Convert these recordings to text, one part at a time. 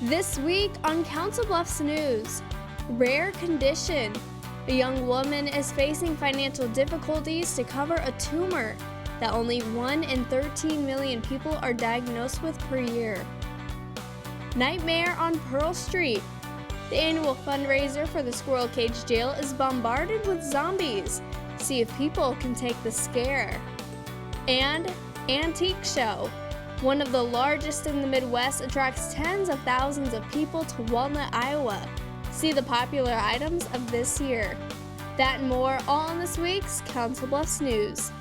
This week on Council Bluffs News, rare condition. A young woman is facing financial difficulties to cover a tumor that only 1 in 13 million people are diagnosed with per year. Nightmare on Pearl Street. The annual fundraiser for the Squirrel Cage Jail is bombarded with zombies. See if people can take the scare. And Antique Show. One of the largest in the Midwest attracts tens of thousands of people to Walnut, Iowa. See the popular items of this year. That and more all in this week's Council Bluffs News.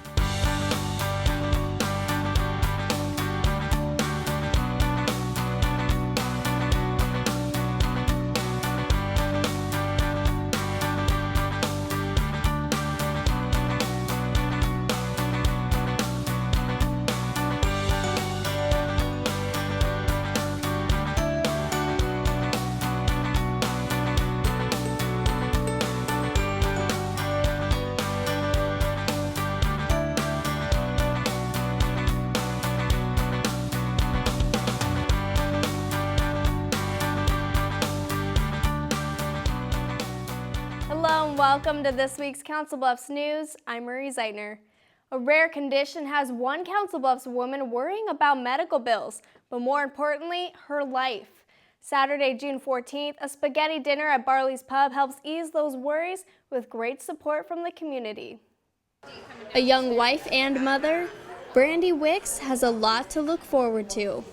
Hello and welcome to this week's Council Bluffs News. I'm Marie Zeitner. A rare condition has one Council Bluffs woman worrying about medical bills, but more importantly, her life. Saturday, June 14th, a spaghetti dinner at Barley's Pub helps ease those worries with great support from the community. A young wife and mother, Brandy Wicks has a lot to look forward to.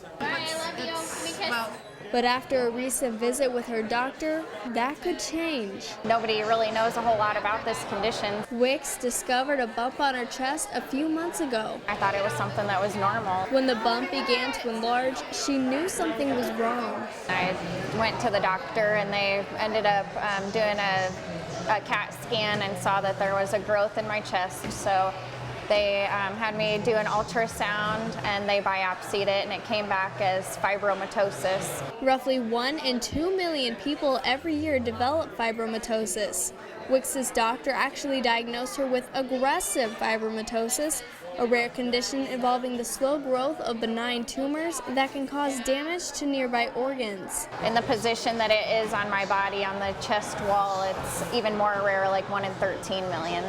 But after a recent visit with her doctor, that could change. Nobody really knows a whole lot about this condition. Wicks discovered a bump on her chest a few months ago. I thought it was something that was normal. When the bump began to enlarge, she knew something was wrong. I went to the doctor and they ended up doing a CAT scan and saw that there was a growth in my chest. So they had me do an ultrasound and they biopsied it and it came back as fibromatosis. Roughly 1 in 2 million people every year develop fibromatosis. Wicks's doctor actually diagnosed her with aggressive fibromatosis, a rare condition involving the slow growth of benign tumors that can cause damage to nearby organs. In the position that it is on my body, on the chest wall, it's even more rare, like 1 in 13 million.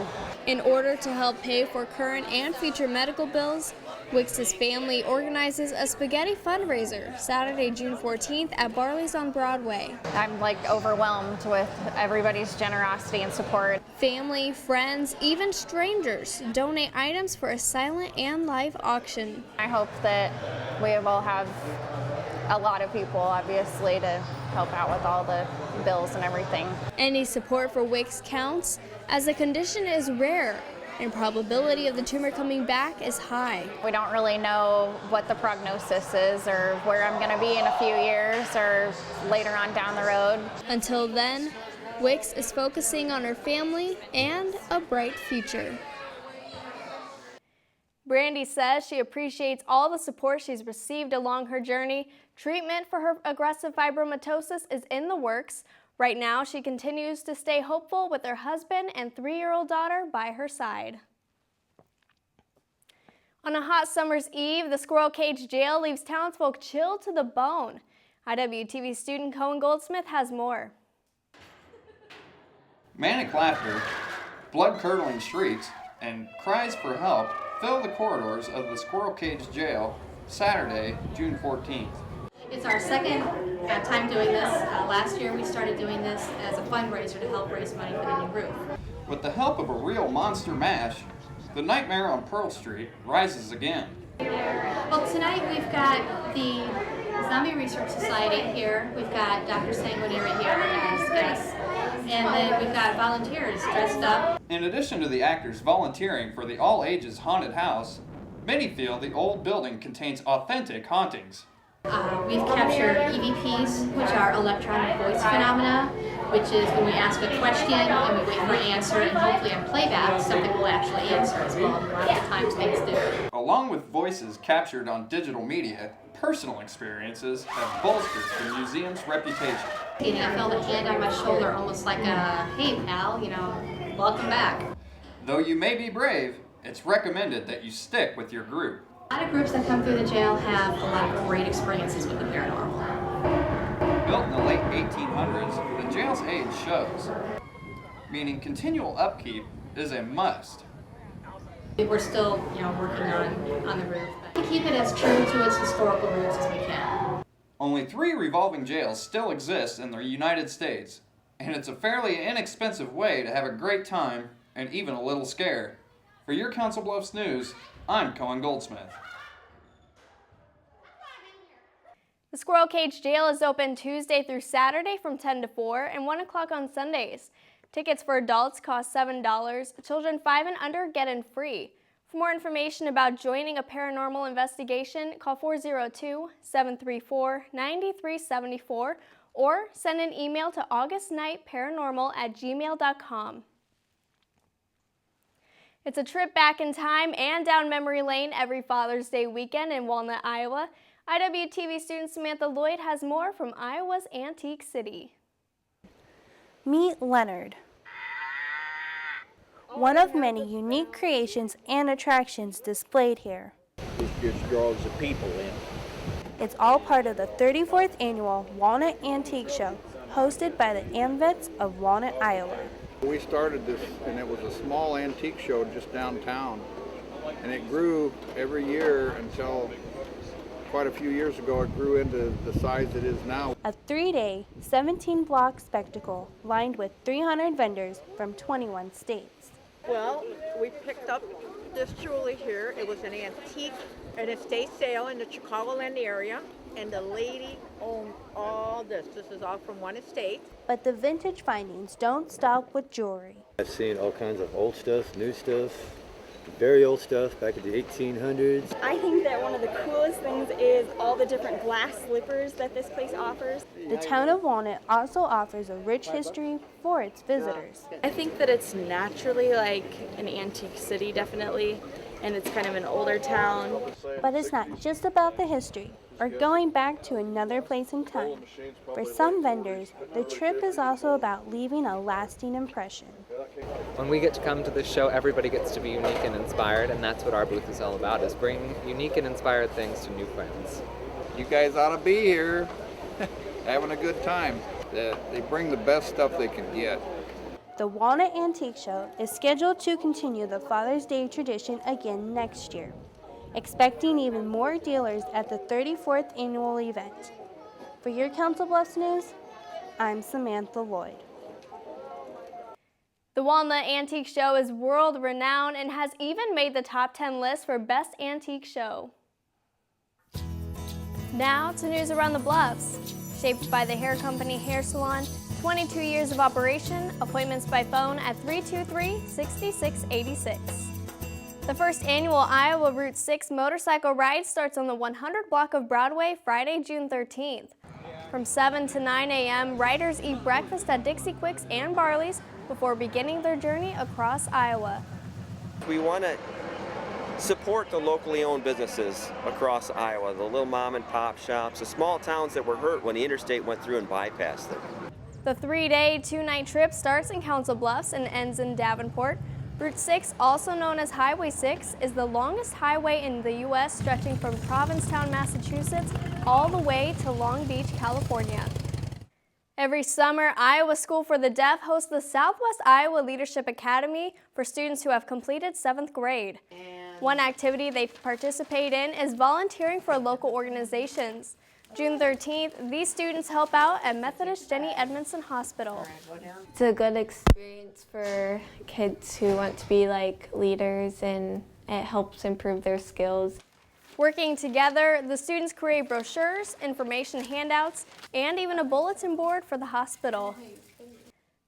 In order to help pay for current and future medical bills, Wicks's family organizes a spaghetti fundraiser Saturday, June 14th at Barley's on Broadway. I'm overwhelmed with everybody's generosity and support. Family, friends, even strangers donate items for a silent and live auction. I hope that we will have a lot of people, obviously, to help out with all the bills and everything. Any support for Wicks counts, as the condition is rare and probability of the tumor coming back is high. We don't really know what the prognosis is or where I'm going to be in a few years or later on down the road. Until then, Wicks is focusing on her family and a bright future. Brandy says she appreciates all the support she's received along her journey. Treatment for her aggressive fibromatosis is in the works. Right now, she continues to stay hopeful with her husband and 3-year-old daughter by her side. On a hot summer's eve, the Squirrel Cage Jail leaves townsfolk chilled to the bone. IWTV student Cohen Goldsmith has more. Manic laughter, blood-curdling shrieks, and cries for help fill the corridors of the Squirrel Cage Jail Saturday, June 14th. It's our second time doing this. Last year we started doing this as a fundraiser to help raise money for the new roof. With the help of a real monster mash, the nightmare on Pearl Street rises again. Well, tonight we've got the Zombie Research Society here. We've got Dr. Sanguineri here as guests. And then we've got volunteers dressed up. In addition to the actors volunteering for the all-ages haunted house, many feel the old building contains authentic hauntings. We've captured EVPs, which are electronic voice phenomena, which is when we ask a question and we wait for an answer, and hopefully on playback something will actually answer as well. A lot of the times things do. Along with voices captured on digital media, personal experiences have bolstered the museum's reputation. And I felt a hand on my shoulder, almost like a, hey pal, welcome back. Though you may be brave, it's recommended that you stick with your group. A lot of groups that come through the jail have a lot of great experiences with the paranormal. Built in the late 1800s, the jail's age shows, meaning continual upkeep is a must. We're still, working on the roof. To keep it as true to its historical roots as we can. Only 3 revolving jails still exist in the United States, and it's a fairly inexpensive way to have a great time and even a little scare. For your Council Bluffs News, I'm Cohen Goldsmith. The Squirrel Cage Jail is open Tuesday through Saturday from 10 to 4 and 1 o'clock on Sundays. Tickets for adults cost $7. Children 5 and under get in free. For more information about joining a paranormal investigation, call 402-734-9374 or send an email to augustnightparanormal@gmail.com. It's a trip back in time and down memory lane every Father's Day weekend in Walnut, Iowa. IWTV student Samantha Lloyd has more from Iowa's Antique City. Meet Leonard, one of many unique creations and attractions displayed here. This just draws the people in. It's all part of the 34th annual Walnut Antique Show, hosted by the AMVETS of Walnut, Iowa. We started this, and it was a small antique show just downtown, and it grew every year until quite a few years ago it grew into the size it is now. A 3-day, 17-block spectacle lined with 300 vendors from 21 states. Well, we picked up this jewelry here. It was an estate sale in the Chicagoland area, and the lady owned all this. This is all from one estate. But the vintage findings don't stop with jewelry. I've seen all kinds of old stuff, new stuff, very old stuff back in the 1800s. I think that one of the coolest things is all the different glass slippers that this place offers. The town of Walnut also offers a rich history for its visitors. I think that it's naturally like an antique city, definitely, and it's kind of an older town. But it's not just about the history or going back to another place in time. For some vendors, the trip is also about leaving a lasting impression. When we get to come to this show, everybody gets to be unique and inspired, and that's what our booth is all about, is bringing unique and inspired things to new friends. You guys ought to be here, having a good time. They bring the best stuff they can get. The Walnut Antique Show is scheduled to continue the Father's Day tradition again next year, expecting even more dealers at the 34th annual event. For your Council Bluffs News, I'm Samantha Lloyd. The Walnut Antique Show is world-renowned and has even made the top 10 list for Best Antique Show. Now to news around the Bluffs. Shaped by the hair company Hair Salon, 22 years of operation, appointments by phone at 323-6686. The first annual Iowa Route 6 motorcycle ride starts on the 100 block of Broadway Friday, June 13th. From 7 to 9 a.m., riders eat breakfast at Dixie Quicks and Barley's before beginning their journey across Iowa. We want to support the locally owned businesses across Iowa, the little mom and pop shops, the small towns that were hurt when the interstate went through and bypassed them. The 3-day, 2-night trip starts in Council Bluffs and ends in Davenport. Route 6, also known as Highway 6, is the longest highway in the U.S., stretching from Provincetown, Massachusetts, all the way to Long Beach, California. Every summer, Iowa School for the Deaf hosts the Southwest Iowa Leadership Academy for students who have completed 7th grade. One activity they participate in is volunteering for local organizations. June 13th, these students help out at Methodist Jenny Edmondson Hospital. It's a good experience for kids who want to be like leaders, and it helps improve their skills. Working together, the students create brochures, information handouts, and even a bulletin board for the hospital.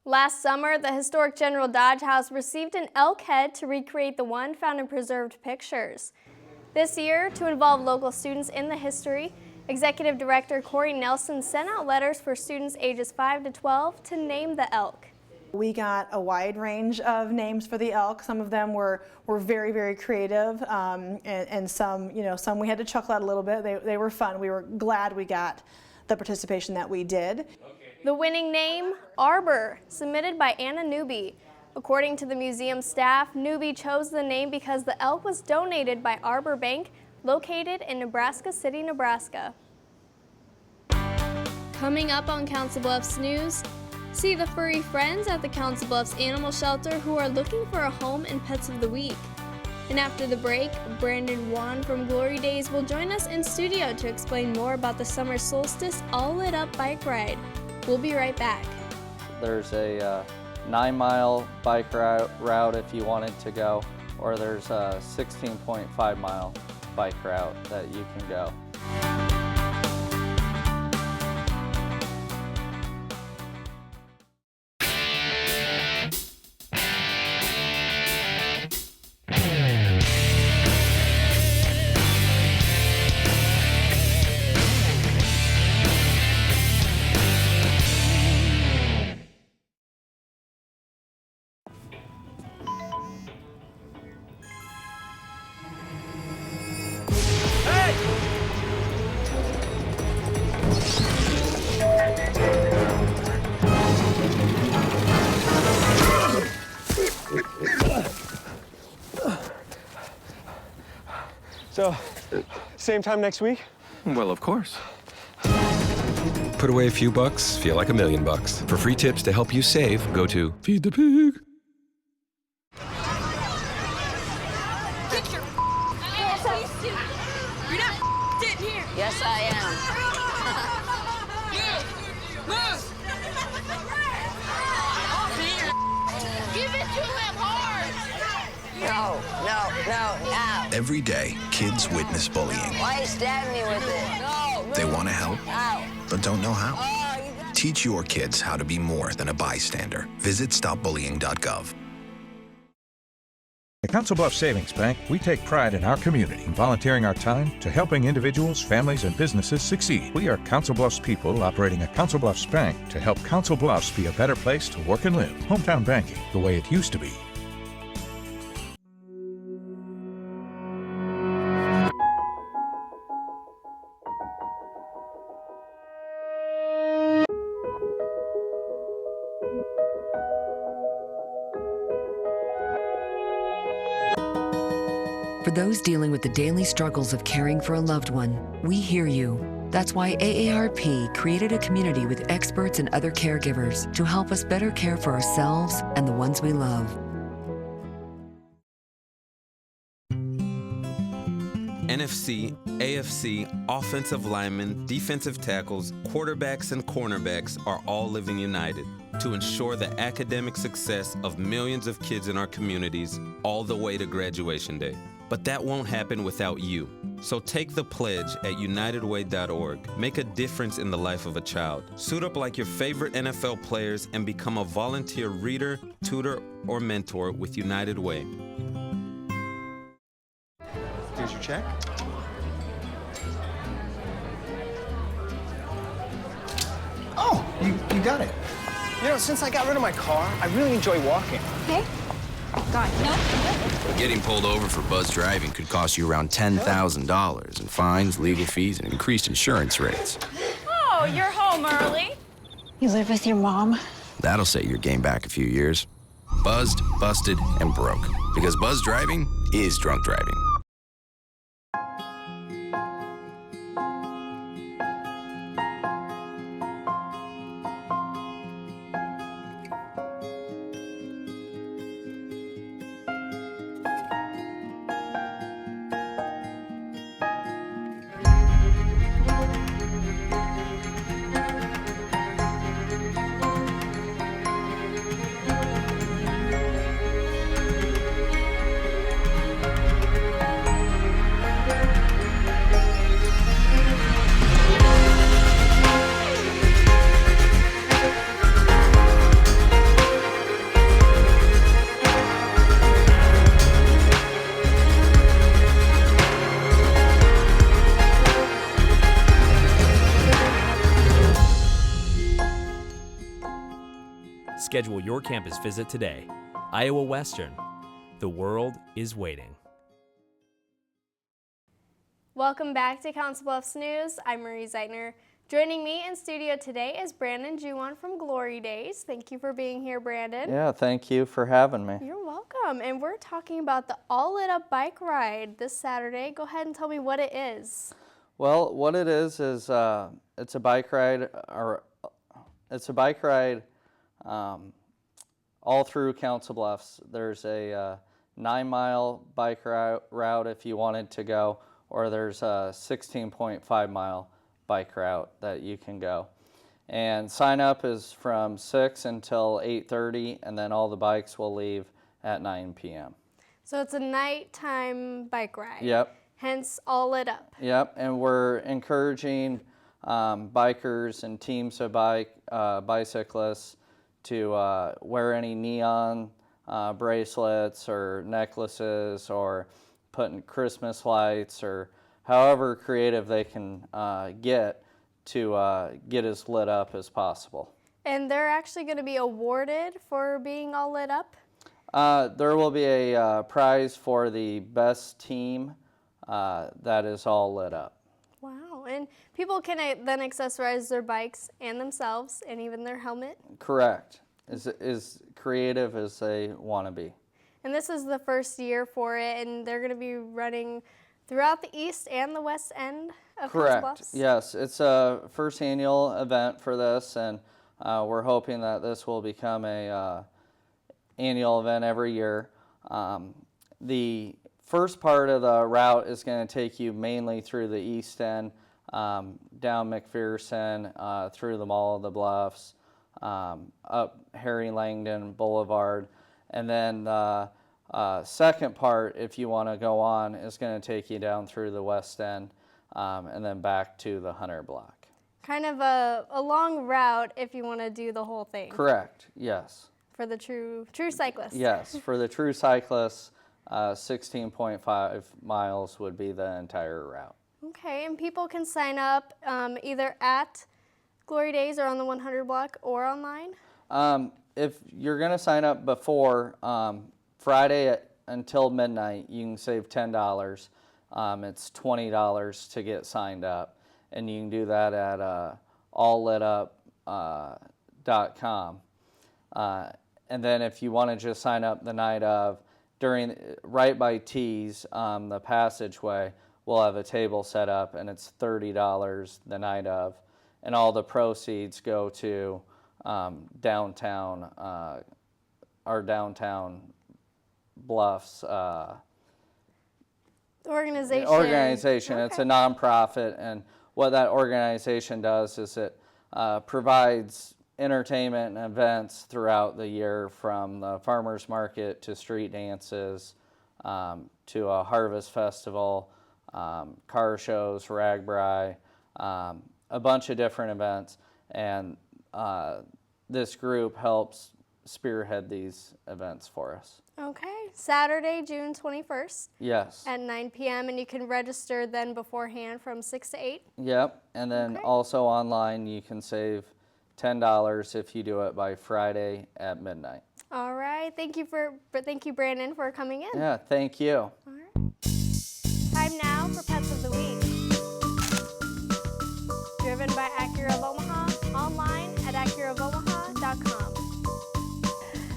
Last summer, the historic General Dodge House received an elk head to recreate the one found in preserved pictures. This year, to involve local students in the history, Executive Director Corey Nelson sent out letters for students ages 5 to 12 to name the elk. We got a wide range of names for the elk. Some of them were very, very creative, and some, some we had to chuckle at a little bit. They were fun. We were glad we got the participation that we did. The winning name, Arbor, submitted by Anna Newby. According to the museum staff, Newby chose the name because the elk was donated by Arbor Bank, located in Nebraska City, Nebraska. Coming up on Council Bluffs News, see the furry friends at the Council Bluffs Animal Shelter who are looking for a home and pets of the week. And after the break, Brandon Juan from Glory Days will join us in studio to explain more about the summer solstice all-lit up bike ride. We'll be right back. There's a 9-mile bike route if you wanted to go, or there's a 16.5-mile bike route that you can go. So, same time next week? Well, of course. Put away a few bucks, feel like $1 million. For free tips to help you save, go to Feed the Pig. Get your ass. You're not sitting here. Yes, I am. Move. Give it to him hard. No. Every day, kids witness bullying. Why you stabbing me with it? No. They want to help, Ow. but don't know how. Oh, Teach your kids how to be more than a bystander. Visit stopbullying.gov. At Council Bluffs Savings Bank, we take pride in our community and volunteering our time to helping individuals, families, and businesses succeed. We are Council Bluffs people operating a Council Bluffs bank to help Council Bluffs be a better place to work and live. Hometown banking, the way it used to be. For those dealing with the daily struggles of caring for a loved one, we hear you. That's why AARP created a community with experts and other caregivers to help us better care for ourselves and the ones we love. NFC, AFC, offensive linemen, defensive tackles, quarterbacks, and cornerbacks are all living united to ensure the academic success of millions of kids in our communities all the way to graduation day. But that won't happen without you. So take the pledge at unitedway.org. Make a difference in the life of a child. Suit up like your favorite NFL players and become a volunteer reader, tutor, or mentor with United Way. Here's your check. Oh, you got it. You know, since I got rid of my car, I really enjoy walking. Okay. Got it. No. Getting pulled over for buzz driving could cost you around $10,000 in fines, legal fees, and increased insurance rates. Oh, you're home early. You live with your mom? That'll set your game back a few years. Buzzed, busted, and broke. Because buzz driving is drunk driving. Schedule your campus visit today. Iowa Western. The world is waiting. Welcome back to Council Bluffs News. I'm Marie Zeitner. Joining me in studio today is Brandon Juwan from Glory Days. Thank you for being here, Brandon. Yeah, thank you for having me. You're welcome. And we're talking about the all-lit up bike ride this Saturday. Go ahead and tell me what it is. Well, what it is it's a bike ride, all through Council Bluffs. There's a 9-mile bike route if you wanted to go, or there's a 16.5-mile bike route that you can go. And sign up is from 6 until 8:30, and then all the bikes will leave at 9 p.m. So it's a nighttime bike ride. Yep. Hence all lit up. Yep, and we're encouraging bikers and teams of bicyclists to wear any neon bracelets or necklaces, or putting Christmas lights, or however creative they can get to get as lit up as possible. And they're actually going to be awarded for being all lit up? There will be a prize for the best team that is all lit up. Wow, and people can then accessorize their bikes and themselves and even their helmet? Correct. As creative as they want to be. And this is the first year for it, and they're going to be running throughout the east and the west end of Council Bluffs? Yes, it's a first annual event for this, and we're hoping that this will become a annual event every year. The first part of the route is going to take you mainly through the east end, down McPherson, through the Mall of the Bluffs, up Harry Langdon Boulevard, and then the second part, if you want to go on, is going to take you down through the west end, and then back to the Hunter Block. Kind of a long route if you want to do the whole thing. Correct, yes. For the true cyclists. Yes, for the true cyclists, 16.5 miles would be the entire route. Okay, and people can sign up either at Glory Days or on the 100 block or online? If you're going to sign up before Friday until midnight, you can save $10. It's $20 to get signed up, and you can do that at alllitup.com. And then if you want to just sign up the night of, right by T's, the passageway, we'll have a table set up, and it's $30 the night of, and all the proceeds go to downtown, our downtown Bluffs organization. Okay. It's a nonprofit, and what that organization does is it provides entertainment and events throughout the year, from the farmers market to street dances, to a harvest festival, car shows, ragbri, a bunch of different events, and this group helps spearhead these events for us. Okay, Saturday, June 21st. Yes. At 9 p.m. and you can register then beforehand from 6 to 8. Yep, and then also online you can save $10 if you do it by Friday at midnight. All right, thank you Brandon for coming in. Yeah, thank you. All right. Time now for Pets of the Week. Driven by Acura of Omaha, online at acuraofomaha.com.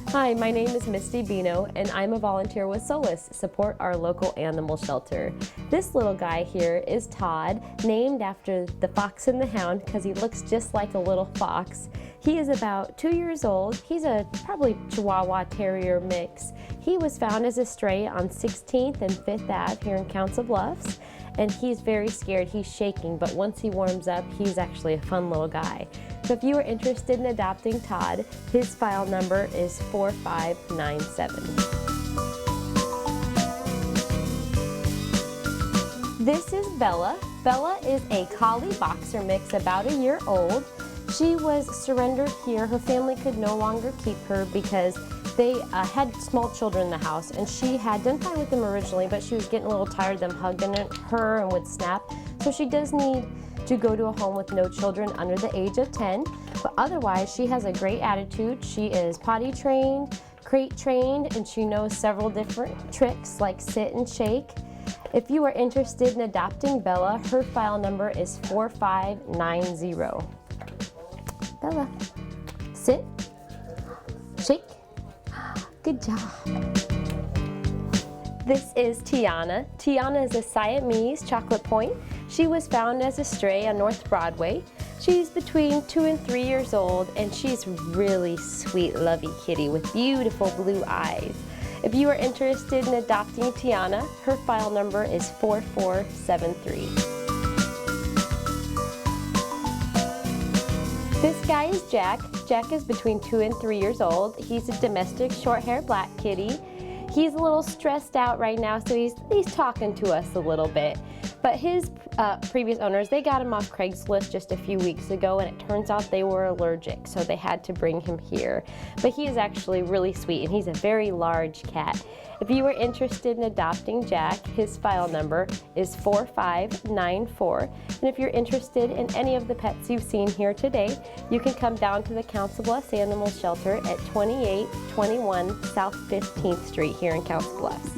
Hi, my name is Misty Bino, and I'm a volunteer with Solus, support our local animal shelter. This little guy here is Todd, named after the Fox and the Hound because he looks just like a little fox. He is about 2 years old. He's a probably Chihuahua Terrier mix. He was found as a stray on 16th and 5th Ave here in Council Bluffs, and he's very scared. He's shaking, but once he warms up, he's actually a fun little guy. So if you are interested in adopting Todd, his file number is 4597. This is Bella. Bella is a collie boxer mix, about a year old. She was surrendered here. Her family could no longer keep her because they had small children in the house, and she had done fine with them originally, but she was getting a little tired of them hugging her and would snap. So she does need to go to a home with no children under the age of 10, but otherwise she has a great attitude. She is potty trained, crate trained, and she knows several different tricks like sit and shake. If you are interested in adopting Bella, her file number is 4590. Bella, sit, shake. Good job. This is Tiana. Tiana is a Siamese chocolate point. She was found as a stray on North Broadway. She's between 2 and 3 years old, and she's really sweet, lovey kitty with beautiful blue eyes. If you are interested in adopting Tiana, her file number is 4473. This guy is Jack. Jack is between 2 and 3 years old. He's a domestic short-haired black kitty. He's a little stressed out right now, so he's talking to us a little bit. But his previous owners, they got him off Craigslist just a few weeks ago, and it turns out they were allergic, so they had to bring him here. But he is actually really sweet, and he's a very large cat. If you are interested in adopting Jack, his file number is 4594. And if you're interested in any of the pets you've seen here today, you can come down to the Council Bluffs Animal Shelter at 2821 South 15th Street here in Council Bluffs.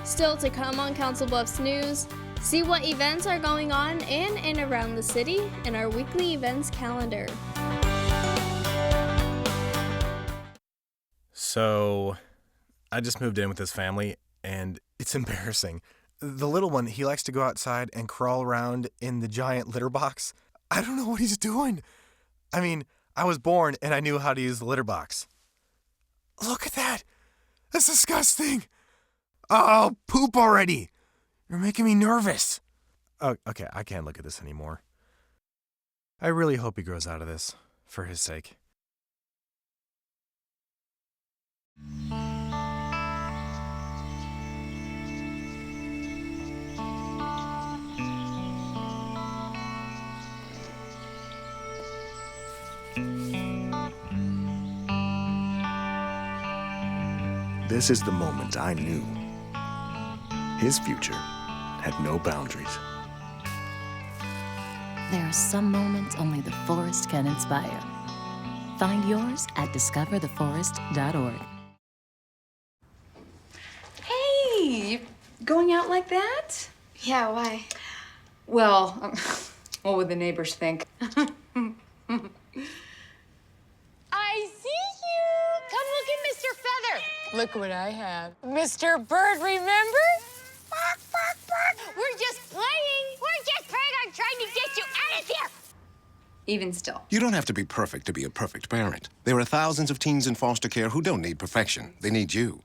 Still to come on Council Bluffs News, see what events are going on in and around the city in our weekly events calendar. So, I just moved in with this family, and it's embarrassing. The little one, he likes to go outside and crawl around in the giant litter box. I don't know what he's doing. I mean, I was born and I knew how to use the litter box. Look at that! That's disgusting! Oh, poop already! You're making me nervous. Oh, okay, I can't look at this anymore. I really hope he grows out of this, for his sake. This is the moment I knew. His future had no boundaries. There are some moments only the forest can inspire. Find yours at discovertheforest.org. Hey, you going out like that? Yeah, why? Well, what would the neighbors think? I see you! Come look at Mr. Feather. Look what I have. Mr. Bird, remember? Bark, bark, bark. We're just playing. We're just playing on trying to get you out of here. Even still. You don't have to be perfect to be a perfect parent. There are thousands of teens in foster care who don't need perfection. They need you.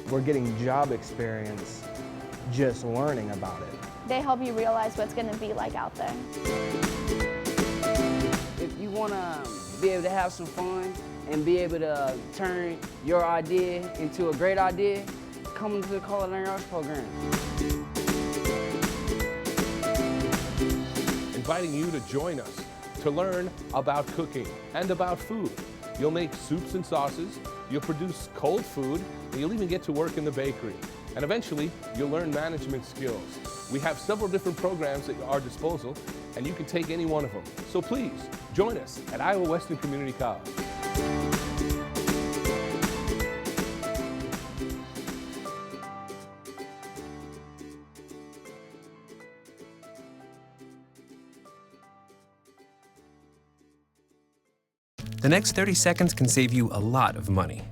We're getting job experience just learning about it. They help you realize what's going to be like out there. If you want to be able to have some fun and be able to turn your idea into a great idea, come to the Culinary Arts program. Inviting you to join us to learn about cooking and about food. You'll make soups and sauces, you'll produce cold food, and you'll even get to work in the bakery. And eventually, you'll learn management skills. We have several different programs at our disposal, and you can take any one of them. So please, join us at Iowa Western Community College. The next 30 seconds can save you a lot of money.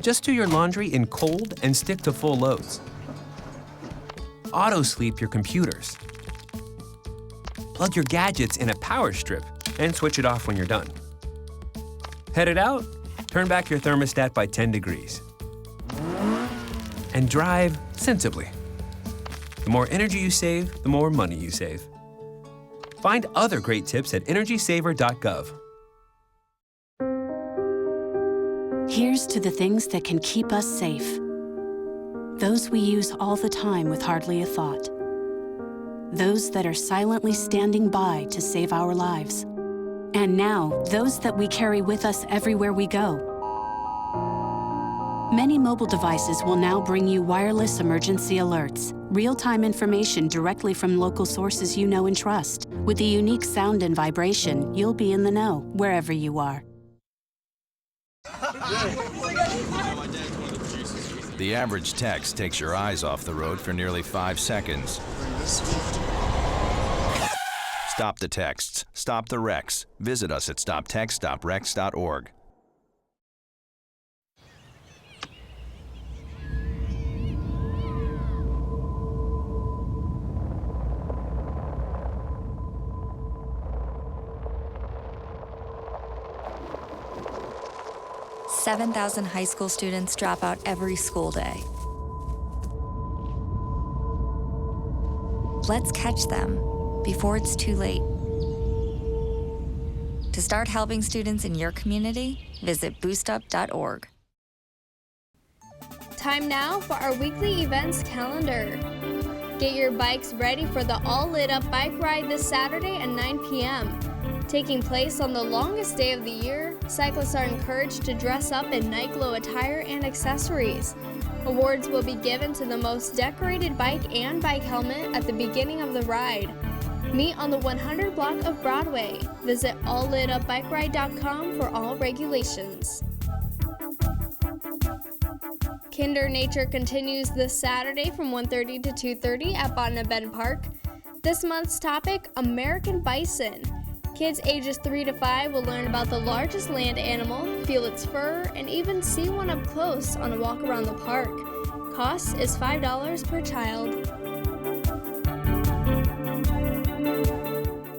Just do your laundry in cold and stick to full loads. Auto-sleep your computers. Plug your gadgets in a power strip and switch it off when you're done. Headed out? Turn back your thermostat by 10 degrees. And drive sensibly. The more energy you save, the more money you save. Find other great tips at energysaver.gov. Here's to the things that can keep us safe. Those we use all the time with hardly a thought. Those that are silently standing by to save our lives. And now, those that we carry with us everywhere we go. Many mobile devices will now bring you wireless emergency alerts, real-time information directly from local sources you know and trust. With the unique sound and vibration, you'll be in the know, wherever you are. The average text takes your eyes off the road for nearly 5 seconds. Stop the texts. Stop the wrecks. Visit us at stoptextsstopwrecks.org. $7,000 high school students drop out every school day. Let's catch them before it's too late. To start helping students in your community, visit boostup.org. Time now for our weekly events calendar. Get your bikes ready for the all-lit-up bike ride this Saturday at 9 p.m. Taking place on the longest day of the year, cyclists are encouraged to dress up in night glow attire and accessories. Awards will be given to the most decorated bike and bike helmet at the beginning of the ride. Meet on the 100 block of Broadway. Visit alllitupbikeride.com for all regulations. Kinder Nature continues this Saturday from 1:30 to 2:30 at Botana Bend Park. This month's topic, American Bison. Kids ages 3 to 5 will learn about the largest land animal, feel its fur, and even see one up close on a walk around the park. Cost is $5 per child.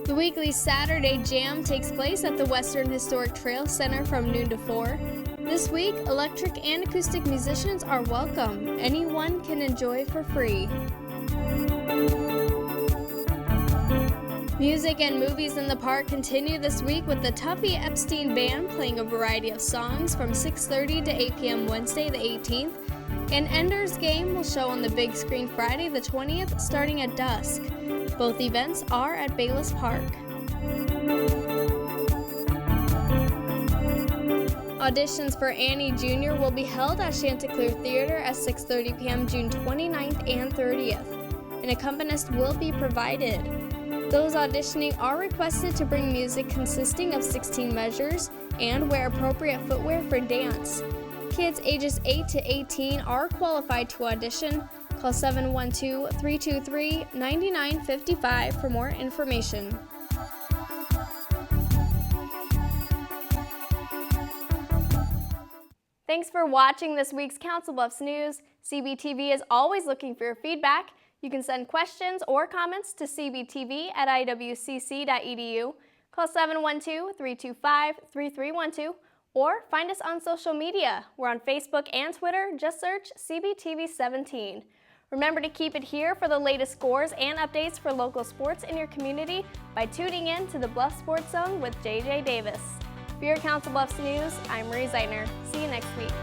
The weekly Saturday Jam takes place at the Western Historic Trail Center from noon to 4. This week, electric and acoustic musicians are welcome. Anyone can enjoy for free. Music and movies in the park continue this week with the Tuffy Epstein Band playing a variety of songs from 6:30 to 8 p.m. Wednesday the 18th. An Ender's Game will show on the big screen Friday the 20th starting at dusk. Both events are at Bayless Park. Auditions for Annie Jr. will be held at Chanticleer Theater at 6:30 p.m. June 29th and 30th. An accompanist will be provided. Those auditioning are requested to bring music consisting of 16 measures and wear appropriate footwear for dance. Kids ages 8 to 18 are qualified to audition. Call 712-323-9955 for more information. Thanks for watching this week's Council Bluffs News. CBTV is always looking for your feedback. You can send questions or comments to cbtv@iwcc.edu. Call 712-325-3312 or find us on social media. We're on Facebook and Twitter. Just search CBTV17. Remember to keep it here for the latest scores and updates for local sports in your community by tuning in to the Bluff Sports Zone with JJ Davis. For your Council Bluffs News, I'm Marie Zeitner. See you next week.